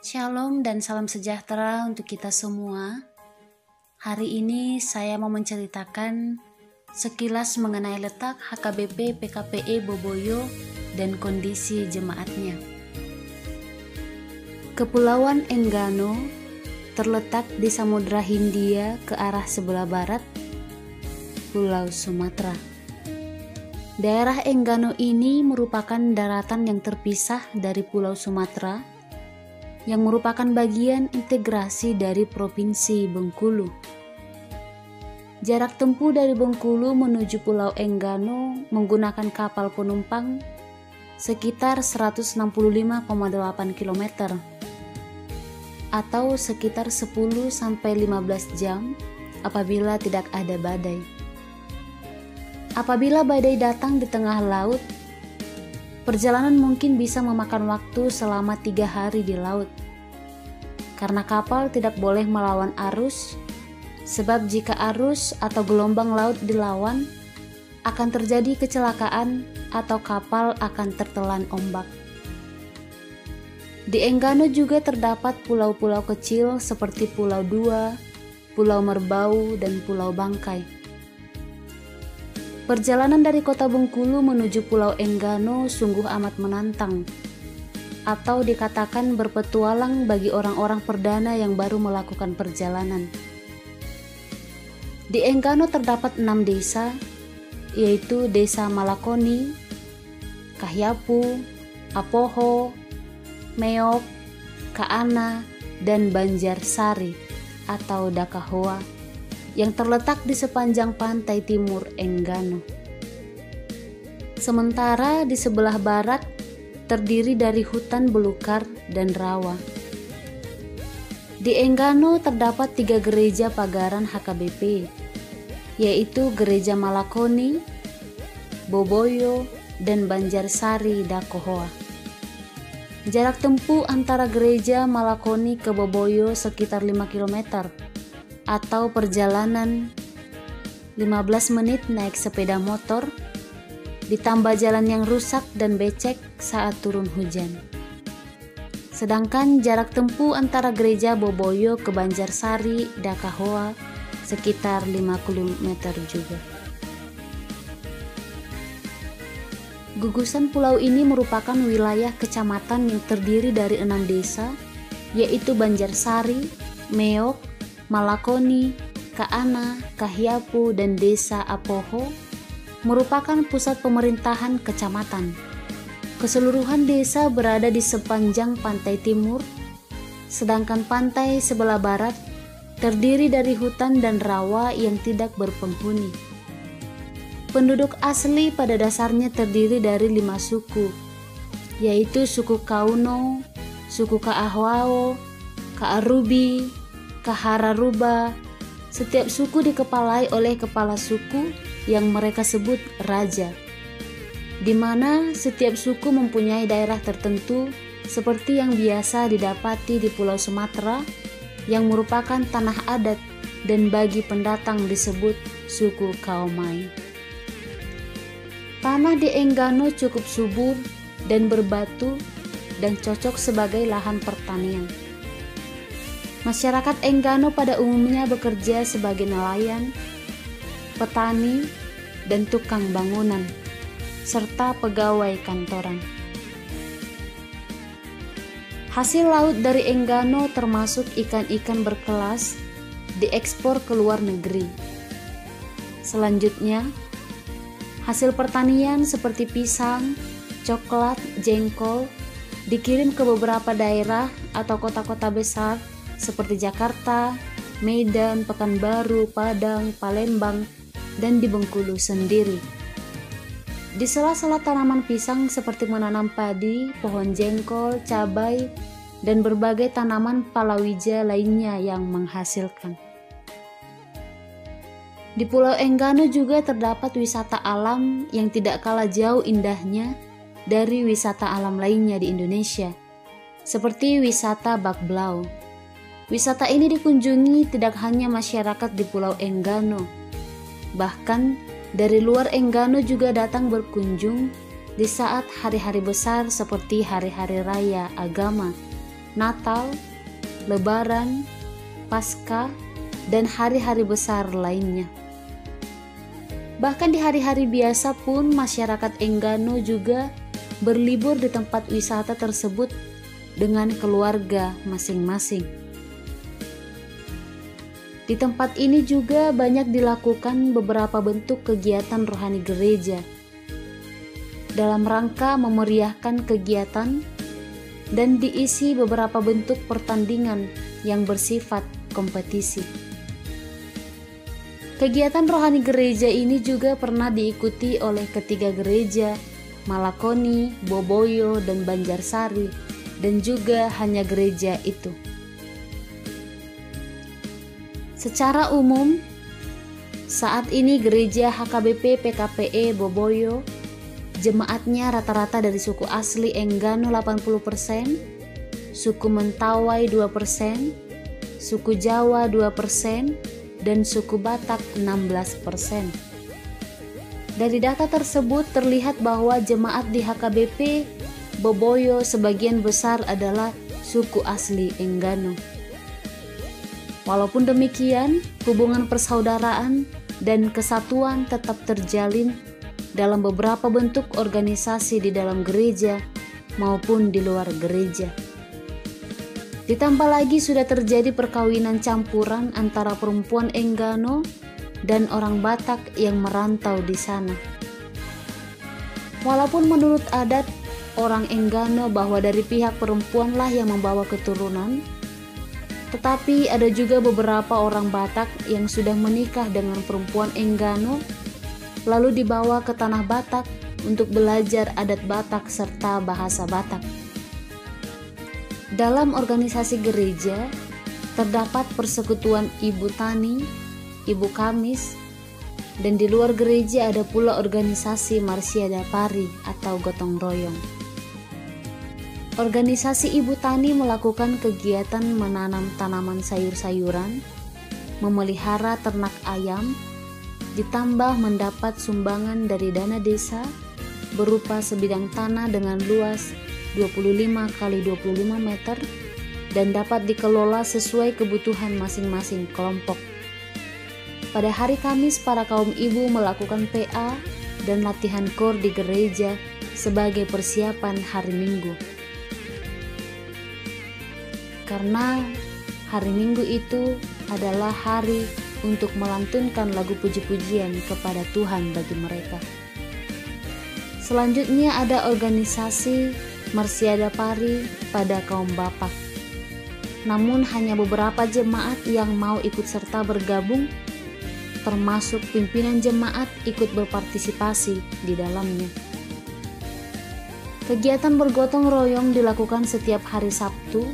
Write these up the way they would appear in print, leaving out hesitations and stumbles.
Shalom dan salam sejahtera untuk kita semua. Hari ini saya mau menceritakan sekilas mengenai letak HKBP PKPE Boboyo dan kondisi jemaatnya. Kepulauan Enggano terletak di Samudra Hindia ke arah sebelah barat, Pulau Sumatera. Daerah Enggano ini merupakan daratan yang terpisah dari Pulau Sumatera, yang merupakan bagian integrasi dari Provinsi Bengkulu. Jarak tempuh dari Bengkulu menuju Pulau Enggano menggunakan kapal penumpang sekitar 165,8 km atau sekitar 10-15 jam apabila tidak ada badai. Apabila badai datang di tengah laut, perjalanan mungkin bisa memakan waktu selama 3 hari di laut, karena kapal tidak boleh melawan arus, sebab jika arus atau gelombang laut dilawan, akan terjadi kecelakaan atau kapal akan tertelan ombak. Di Enggano juga terdapat pulau-pulau kecil seperti Pulau Dua, Pulau Merbau, dan Pulau Bangkai. Perjalanan dari kota Bengkulu menuju Pulau Enggano sungguh amat menantang, atau dikatakan berpetualang bagi orang-orang perdana yang baru melakukan perjalanan. Di Enggano terdapat 6 desa, yaitu Desa Malakoni, Kahyapu, Apoho, Meok, Kaana, dan Banjarsari atau Dakahoa, yang terletak di sepanjang pantai timur Enggano. Sementara di sebelah barat terdiri dari hutan belukar dan rawa. Di Enggano terdapat 3 gereja pagaran HKBP, yaitu Gereja Malakoni, Boboyo, dan Banjarsari Dakohoa. Jarak tempuh antara gereja Malakoni ke Boboyo sekitar 5 km atau perjalanan 15 menit naik sepeda motor, ditambah jalan yang rusak dan becek saat turun hujan. Sedangkan jarak tempuh antara gereja Boboyo ke Banjarsari Dakahoa sekitar 5 km juga. Gugusan pulau ini merupakan wilayah kecamatan yang terdiri dari 6 desa, yaitu Banjarsari, Meok, Malakoni, Kaana, Kahyapu, dan Desa Apoho merupakan pusat pemerintahan kecamatan. Keseluruhan desa berada di sepanjang pantai timur, sedangkan pantai sebelah barat terdiri dari hutan dan rawa yang tidak berpenghuni. Penduduk asli pada dasarnya terdiri dari 5 suku, yaitu suku Kauno, suku Kaahwao, Kaarubi, Kahararuba. Setiap suku dikepalai oleh kepala suku yang mereka sebut raja, di mana setiap suku mempunyai daerah tertentu seperti yang biasa didapati di Pulau Sumatera yang merupakan tanah adat dan bagi pendatang disebut suku Kaomai. Tanah di Enggano cukup subur dan berbatu dan cocok sebagai lahan pertanian. Masyarakat Enggano pada umumnya bekerja sebagai nelayan, petani, dan tukang bangunan, serta pegawai kantoran. Hasil laut dari Enggano termasuk ikan-ikan berkelas diekspor ke luar negeri. Selanjutnya, hasil pertanian seperti pisang, coklat, jengkol dikirim ke beberapa daerah atau kota-kota besar seperti Jakarta, Medan, Pekanbaru, Padang, Palembang, dan di Bengkulu sendiri. Di sela-sela tanaman pisang seperti menanam padi, pohon jengkol, cabai, dan berbagai tanaman palawija lainnya yang menghasilkan. Di Pulau Enggano juga terdapat wisata alam yang tidak kalah jauh indahnya dari wisata alam lainnya di Indonesia, seperti wisata Bakblau. Wisata ini dikunjungi tidak hanya masyarakat di Pulau Enggano, bahkan dari luar Enggano juga datang berkunjung di saat hari-hari besar seperti hari-hari raya agama Natal, Lebaran, Paskah, dan hari-hari besar lainnya. Bahkan di hari-hari biasa pun masyarakat Enggano juga berlibur di tempat wisata tersebut dengan keluarga masing-masing. Di tempat ini juga banyak dilakukan beberapa bentuk kegiatan rohani gereja dalam rangka memeriahkan kegiatan dan diisi beberapa bentuk pertandingan yang bersifat kompetisi. Kegiatan rohani gereja ini juga pernah diikuti oleh ketiga gereja, Malakoni, Boboyo, dan Banjarsari, dan juga hanya gereja itu. Secara umum, saat ini gereja HKBP PKPE Boboyo, jemaatnya rata-rata dari suku asli Enggano 80%, suku Mentawai 2%, suku Jawa 2%, dan suku Batak 16%. Dari data tersebut terlihat bahwa jemaat di HKBP Boboyo sebagian besar adalah suku asli Enggano. Walaupun demikian, hubungan persaudaraan dan kesatuan tetap terjalin dalam beberapa bentuk organisasi di dalam gereja maupun di luar gereja. Ditambah lagi sudah terjadi perkawinan campuran antara perempuan Enggano dan orang Batak yang merantau di sana. Walaupun menurut adat orang Enggano bahwa dari pihak perempuanlah yang membawa keturunan, tetapi ada juga beberapa orang Batak yang sudah menikah dengan perempuan Enggano lalu dibawa ke tanah Batak untuk belajar adat Batak serta bahasa Batak. Dalam organisasi gereja, terdapat persekutuan Ibu Tani, Ibu Kamis, dan di luar gereja ada pula organisasi Marsiada Pari atau gotong royong. Organisasi Ibu Tani melakukan kegiatan menanam tanaman sayur-sayuran, memelihara ternak ayam, ditambah mendapat sumbangan dari dana desa berupa sebidang tanah dengan luas 25 kali 25 meter dan dapat dikelola sesuai kebutuhan masing-masing kelompok. Pada hari Kamis, para kaum ibu melakukan PA dan latihan kor di gereja sebagai persiapan hari Minggu. Karena hari Minggu itu adalah hari untuk melantunkan lagu puji-pujian kepada Tuhan bagi mereka. Selanjutnya ada organisasi Marsiada Pari pada kaum Bapak. Namun hanya beberapa jemaat yang mau ikut serta bergabung, termasuk pimpinan jemaat ikut berpartisipasi di dalamnya. Kegiatan bergotong royong dilakukan setiap hari Sabtu,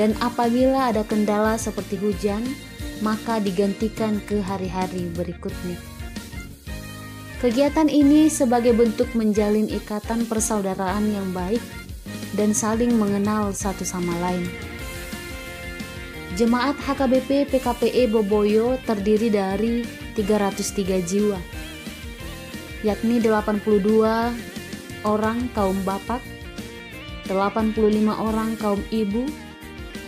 dan apabila ada kendala seperti hujan, maka digantikan ke hari-hari berikutnya. Kegiatan ini sebagai bentuk menjalin ikatan persaudaraan yang baik dan saling mengenal satu sama lain. Jemaat HKBP PKPE Boboyo terdiri dari 303 jiwa, yakni 82 orang kaum Bapak, 85 orang kaum ibu,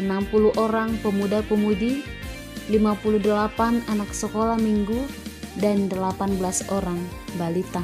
60 orang pemuda-pemudi, 58 anak sekolah minggu, dan 18 orang balita.